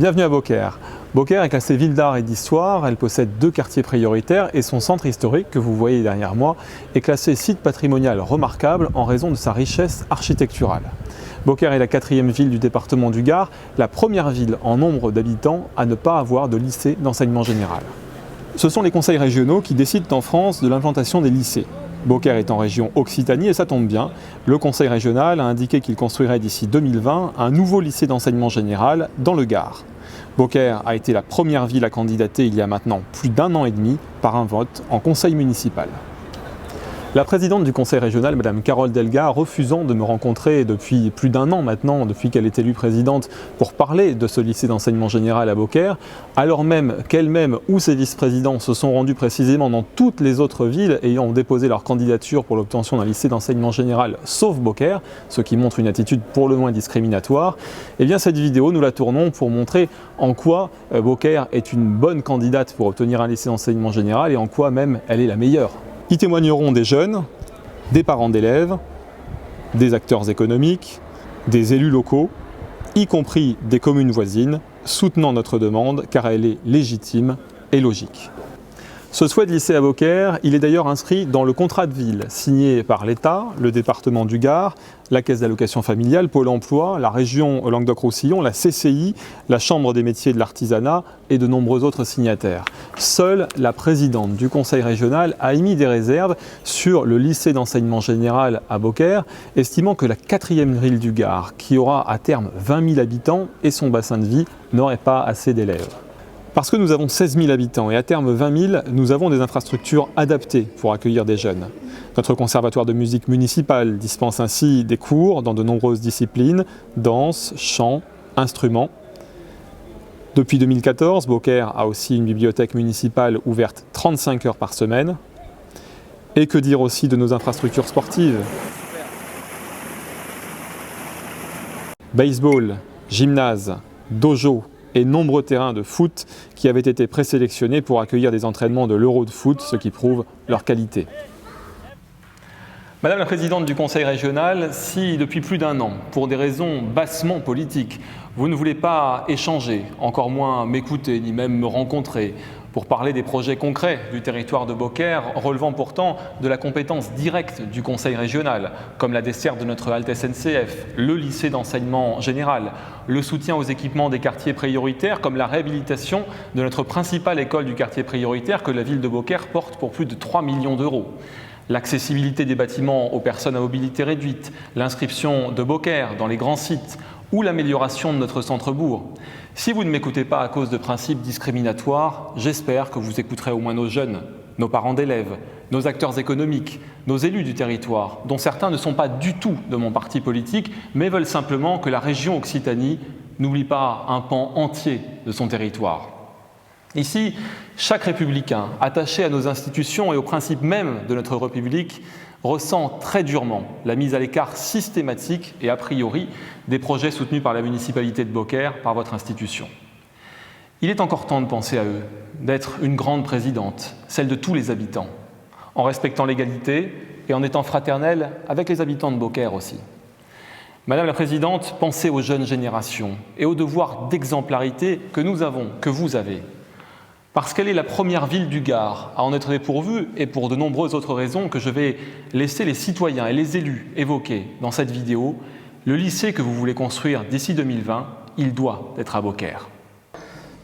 Bienvenue à Beaucaire. Beaucaire est classée ville d'art et d'histoire, elle possède 2 quartiers prioritaires et son centre historique, que vous voyez derrière moi, est classé site patrimonial remarquable en raison de sa richesse architecturale. Beaucaire est la 4e ville du département du Gard, la première ville en nombre d'habitants à ne pas avoir de lycée d'enseignement général. Ce sont les conseils régionaux qui décident en France de l'implantation des lycées. Beaucaire est en région Occitanie et ça tombe bien. Le conseil régional a indiqué qu'il construirait d'ici 2020 un nouveau lycée d'enseignement général dans le Gard. Beaucaire a été la première ville à candidater il y a maintenant plus d'1 an et demi par un vote en conseil municipal. La présidente du conseil régional, Madame Carole Delga, refusant de me rencontrer depuis plus d'1 an maintenant, depuis qu'elle est élue présidente, pour parler de ce lycée d'enseignement général à Beaucaire, alors même qu'elle-même ou ses vice-présidents se sont rendus précisément dans toutes les autres villes ayant déposé leur candidature pour l'obtention d'un lycée d'enseignement général, sauf Beaucaire, ce qui montre une attitude pour le moins discriminatoire, eh bien cette vidéo, nous la tournons pour montrer en quoi Beaucaire est une bonne candidate pour obtenir un lycée d'enseignement général et en quoi même elle est la meilleure. Y témoigneront des jeunes, des parents d'élèves, des acteurs économiques, des élus locaux, y compris des communes voisines, soutenant notre demande car elle est légitime et logique. Ce souhait de lycée à Beaucaire, il est d'ailleurs inscrit dans le contrat de ville signé par l'État, le département du Gard, la Caisse d'allocation familiale, Pôle emploi, la région Languedoc-Roussillon, la CCI, la Chambre des métiers de l'artisanat et de nombreux autres signataires. Seule la présidente du conseil régional a émis des réserves sur le lycée d'enseignement général à Beaucaire, estimant que la 4e ville du Gard, qui aura à terme 20 000 habitants et son bassin de vie, n'aurait pas assez d'élèves. Parce que nous avons 16 000 habitants et à terme 20 000, nous avons des infrastructures adaptées pour accueillir des jeunes. Notre conservatoire de musique municipal dispense ainsi des cours dans de nombreuses disciplines, danse, chant, instruments. Depuis 2014, Beaucaire a aussi une bibliothèque municipale ouverte 35 heures par semaine. Et que dire aussi de nos infrastructures sportives ? Baseball, gymnase, dojo, et nombreux terrains de foot qui avaient été présélectionnés pour accueillir des entraînements de l'Euro de foot, ce qui prouve leur qualité. Madame la présidente du conseil régional, si depuis plus d'1 an, pour des raisons bassement politiques, vous ne voulez pas échanger, encore moins m'écouter, ni même me rencontrer, pour parler des projets concrets du territoire de Beaucaire, relevant pourtant de la compétence directe du conseil régional, comme la desserte de notre halte SNCF, le lycée d'enseignement général, le soutien aux équipements des quartiers prioritaires, comme la réhabilitation de notre principale école du quartier prioritaire que la ville de Beaucaire porte pour plus de 3 millions d'euros. L'accessibilité des bâtiments aux personnes à mobilité réduite, l'inscription de Beaucaire dans les grands sites ou l'amélioration de notre centre-bourg. Si vous ne m'écoutez pas à cause de principes discriminatoires, j'espère que vous écouterez au moins nos jeunes, nos parents d'élèves, nos acteurs économiques, nos élus du territoire, dont certains ne sont pas du tout de mon parti politique, mais veulent simplement que la région Occitanie n'oublie pas un pan entier de son territoire. Ici, chaque républicain, attaché à nos institutions et aux principes même de notre République, ressent très durement la mise à l'écart systématique et a priori des projets soutenus par la municipalité de Beaucaire, par votre institution. Il est encore temps de penser à eux, d'être une grande présidente, celle de tous les habitants, en respectant l'égalité et en étant fraternelle avec les habitants de Beaucaire aussi. Madame la présidente, pensez aux jeunes générations et au devoir d'exemplarité que nous avons, que vous avez. Parce qu'elle est la première ville du Gard à en être dépourvue et pour de nombreuses autres raisons que je vais laisser les citoyens et les élus évoquer dans cette vidéo, le lycée que vous voulez construire d'ici 2020, il doit être à Beaucaire.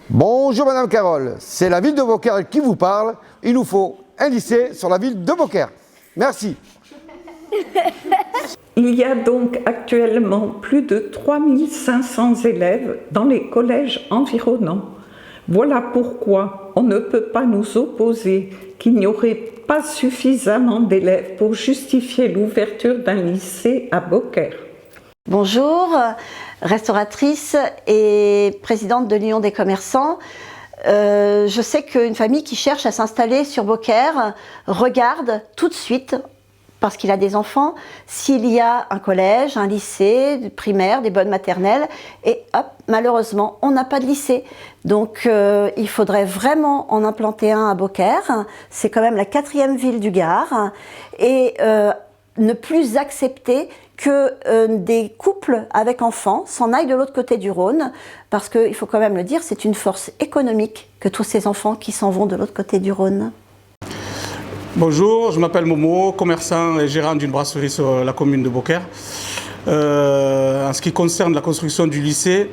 Bonjour Madame Carole, c'est la ville de Beaucaire qui vous parle. Il nous faut un lycée sur la ville de Beaucaire. Merci. Il y a donc actuellement plus de 3500 élèves dans les collèges environnants. Voilà pourquoi on ne peut pas nous opposer qu'il n'y aurait pas suffisamment d'élèves pour justifier l'ouverture d'un lycée à Beaucaire. Bonjour, restauratrice et présidente de l'Union des commerçants. Je sais qu'une famille qui cherche à s'installer sur Beaucaire regarde tout de suite, parce qu'il a des enfants, s'il y a un collège, un lycée, primaire, des bonnes maternelles, et hop, malheureusement, on n'a pas de lycée. Donc il faudrait vraiment en implanter un à Beaucaire, c'est quand même la 4e ville du Gard, et ne plus accepter que des couples avec enfants s'en aillent de l'autre côté du Rhône, parce qu'il faut quand même le dire, c'est une force économique que tous ces enfants qui s'en vont de l'autre côté du Rhône. Bonjour, je m'appelle Momo, commerçant et gérant d'une brasserie sur la commune de Beaucaire. En ce qui concerne la construction du lycée,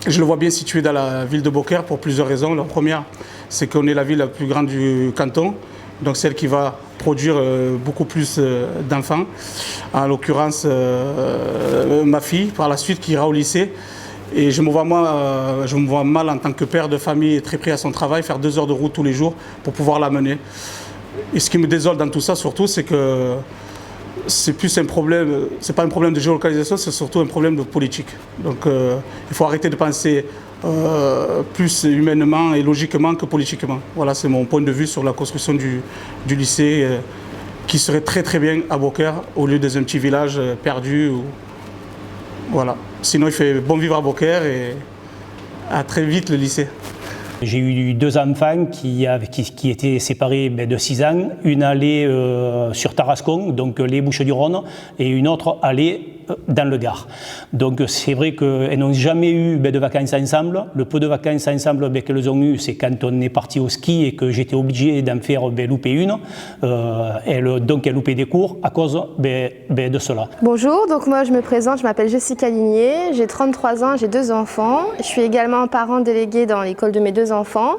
je le vois bien situé dans la ville de Beaucaire pour plusieurs raisons. La première, c'est qu'on est la ville la plus grande du canton, donc celle qui va produire beaucoup plus d'enfants. En l'occurrence, ma fille, par la suite, qui ira au lycée. Et je me vois mal en tant que père de famille très pris à son travail, faire 2 heures de route tous les jours pour pouvoir l'amener. Et ce qui me désole dans tout ça, surtout, c'est que c'est plus un problème, c'est pas un problème de géolocalisation, c'est surtout un problème de politique. Donc il faut arrêter de penser plus humainement et logiquement que politiquement. Voilà, c'est mon point de vue sur la construction du lycée qui serait très très bien à Beaucaire au lieu de un petit village perdu. Voilà. Sinon il fait bon vivre à Beaucaire et à très vite le lycée. J'ai eu 2 enfants qui étaient séparés de 6 ans. Une allait sur Tarascon, donc les Bouches-du-Rhône, et une autre allait dans le Gard. Donc c'est vrai qu'elles n'ont jamais eu de vacances ensemble. Le peu de vacances ensemble qu'elles ont eu, c'est quand on est parti au ski et que j'étais obligé d'en faire louper une. Donc elles loupaient des cours à cause de cela. Bonjour, donc moi je me présente, je m'appelle Jessica Ligné, j'ai 33 ans, j'ai 2 enfants. Je suis également parent délégué dans l'école de mes 2 enfants.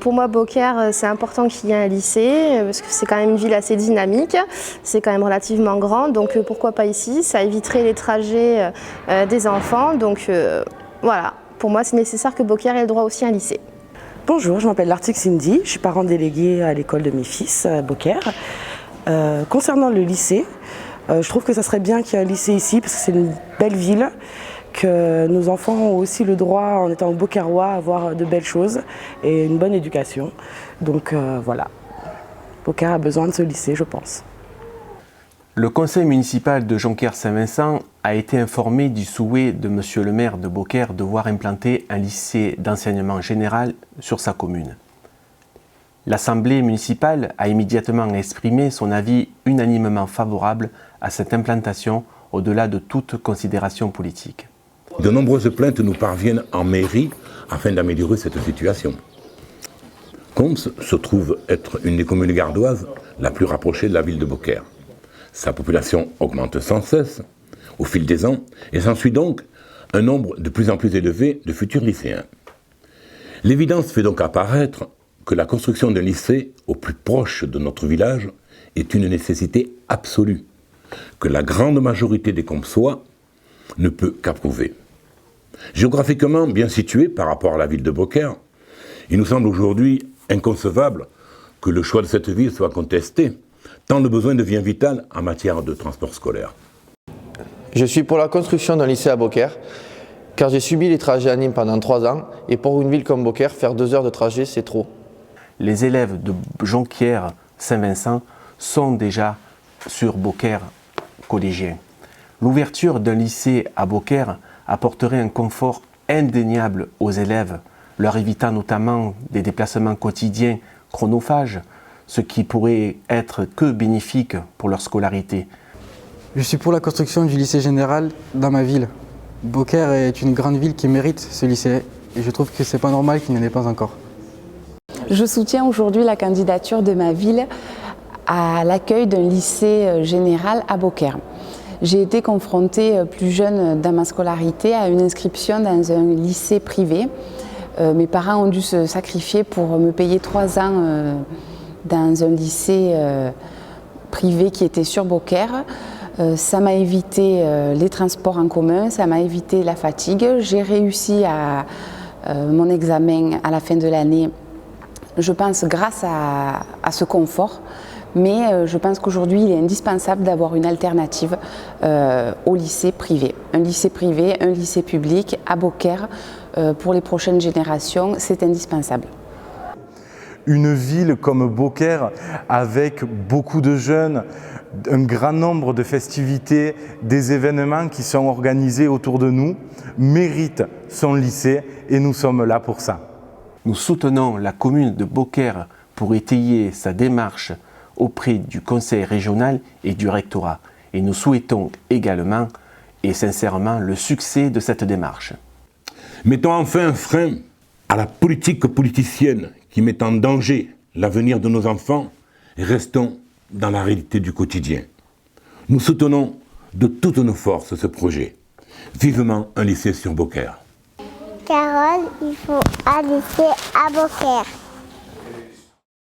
Pour moi, Beaucaire, c'est important qu'il y ait un lycée, parce que c'est quand même une ville assez dynamique, c'est quand même relativement grand, donc pourquoi pas ici, ça éviterait les trajets des enfants, donc voilà, pour moi c'est nécessaire que Beaucaire ait le droit aussi à un lycée. Bonjour, je m'appelle Lartigue Cindy, je suis parent délégué à l'école de mes fils à Beaucaire. Concernant le lycée, je trouve que ça serait bien qu'il y ait un lycée ici, parce que c'est une belle ville, que nos enfants ont aussi le droit, en étant beaucairois, à avoir de belles choses et une bonne éducation. Donc voilà, Beaucaire a besoin de ce lycée, je pense. Le conseil municipal de Jonquière-Saint-Vincent a été informé du souhait de monsieur le maire de Beaucaire de voir implanter un lycée d'enseignement général sur sa commune. L'Assemblée municipale a immédiatement exprimé son avis unanimement favorable à cette implantation au-delà de toute considération politique. De nombreuses plaintes nous parviennent en mairie afin d'améliorer cette situation. Combes se trouve être une des communes gardoises la plus rapprochée de la ville de Beaucaire. Sa population augmente sans cesse au fil des ans et s'ensuit donc un nombre de plus en plus élevé de futurs lycéens. L'évidence fait donc apparaître que la construction d'un lycée au plus proche de notre village est une nécessité absolue, que la grande majorité des Combesois ne peut qu'approuver. Géographiquement bien situé par rapport à la ville de Beaucaire, il nous semble aujourd'hui inconcevable que le choix de cette ville soit contesté, tant le besoin devient vital en matière de transport scolaire. Je suis pour la construction d'un lycée à Beaucaire, car j'ai subi les trajets à Nîmes pendant 3 ans, et pour une ville comme Beaucaire, faire 2 heures de trajet, c'est trop. Les élèves de Jonquière-Saint-Vincent sont déjà sur Beaucaire collégien. L'ouverture d'un lycée à Beaucaire apporterait un confort indéniable aux élèves, leur évitant notamment des déplacements quotidiens chronophages, ce qui pourrait être que bénéfique pour leur scolarité. Je suis pour la construction du lycée général dans ma ville. Beaucaire est une grande ville qui mérite ce lycée et je trouve que c'est pas normal qu'il n'y en ait pas encore. Je soutiens aujourd'hui la candidature de ma ville à l'accueil d'un lycée général à Beaucaire. J'ai été confrontée plus jeune dans ma scolarité à une inscription dans un lycée privé. Mes parents ont dû se sacrifier pour me payer 3 ans dans un lycée privé qui était sur Beaucaire. Ça m'a évité les transports en commun, ça m'a évité la fatigue. J'ai réussi à mon examen à la fin de l'année, je pense grâce à ce confort. Mais je pense qu'aujourd'hui, il est indispensable d'avoir une alternative au lycée privé. Un lycée privé, un lycée public à Beaucaire, pour les prochaines générations, c'est indispensable. Une ville comme Beaucaire, avec beaucoup de jeunes, un grand nombre de festivités, des événements qui sont organisés autour de nous, mérite son lycée et nous sommes là pour ça. Nous soutenons la commune de Beaucaire pour étayer sa démarche auprès du conseil régional et du rectorat. et nous souhaitons également et sincèrement le succès de cette démarche. Mettons enfin un frein à la politique politicienne qui met en danger l'avenir de nos enfants et restons dans la réalité du quotidien. Nous soutenons de toutes nos forces ce projet. Vivement un lycée sur Beaucaire. Carole, il faut un lycée à Beaucaire.